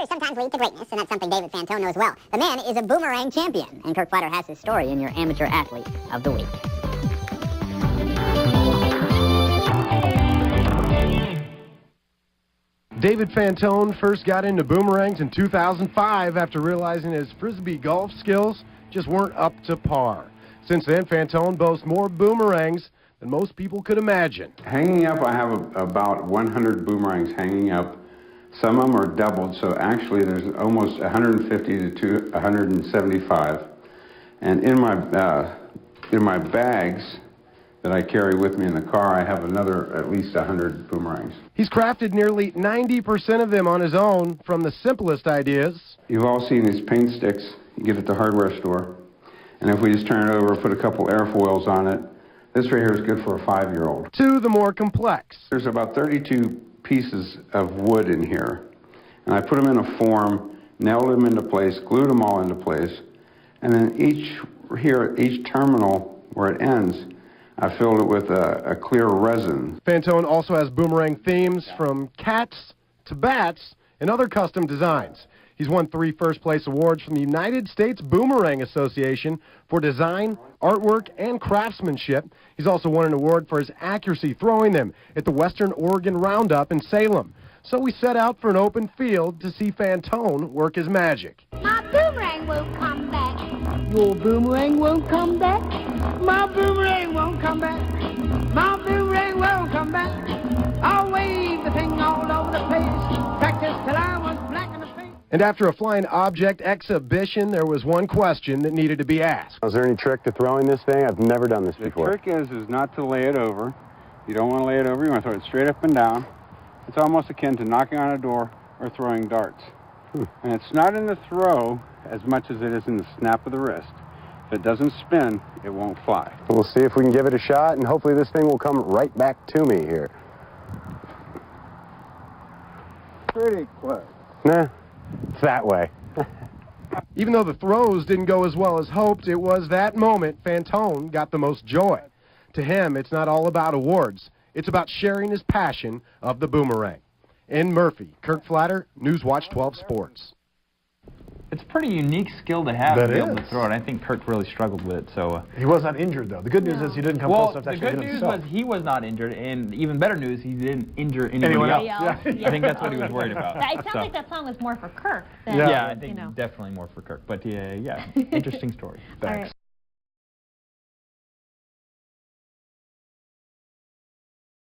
failures sometimes lead to greatness, and that's something David Fantone knows well. The man is a boomerang champion, and Kirk Flatter has his story in your Amateur Athlete of the Week. David Fantone first got into boomerangs in 2005 after realizing his Frisbee golf skills just weren't up to par. Since then, Fantone boasts more boomerangs than most people could imagine. Hanging up, I have about 100 boomerangs hanging up. Some of them are doubled, so actually there's almost 150 to 175. And in my bags that I carry with me in the car, I have another at least 100 boomerangs. He's crafted nearly 90% of them on his own, from the simplest ideas. You've all seen these paint sticks you get at the hardware store. And if we just turn it over, put a couple airfoils on it, this right here is good for a 5-year-old. To the more complex. There's about 32 pieces of wood in here. And I put them in a form, nailed them into place, glued them all into place. And then each terminal where it ends, I filled it with a clear resin. Fantone also has boomerang themes from cats to bats and other custom designs. He's won 3 first-place awards from the United States Boomerang Association for design, artwork, and craftsmanship. He's also won an award for his accuracy throwing them at the Western Oregon Roundup in Salem. So we set out for an open field to see Fantone work his magic. My boomerang won't come back. Your boomerang won't come back. My boomerang won't come back. My boomerang won't come back. I'll wave the thing all over the place. Practice till I was black in the face. And after a flying object exhibition, there was one question that needed to be asked. Is there any trick to throwing this thing? I've never done this before. The trick is not to lay it over. You don't want to lay it over. You want to throw it straight up and down. It's almost akin to knocking on a door or throwing darts. And it's not in the throw as much as it is in the snap of the wrist. If it doesn't spin, it won't fly. We'll see if we can give it a shot, and hopefully this thing will come right back to me here. Pretty close. Nah, it's that way. Even though the throws didn't go as well as hoped, it was that moment Fantone got the most joy. To him, it's not all about awards. It's about sharing his passion of the boomerang. In Murphy, Kirk Flatter, Newswatch 12 Sports. It's a pretty unique skill to have to be able to throw it. I think Kirk really struggled with it. So he was not injured, though. The good news is he didn't come close enough to actually hit himself. The good news was he was not injured, and even better news, he didn't injure anyone else. Yeah. I think that's what he was worried about. It sounds like that song was more for Kirk than, yeah, I think definitely more for Kirk. But yeah, interesting story. Thanks.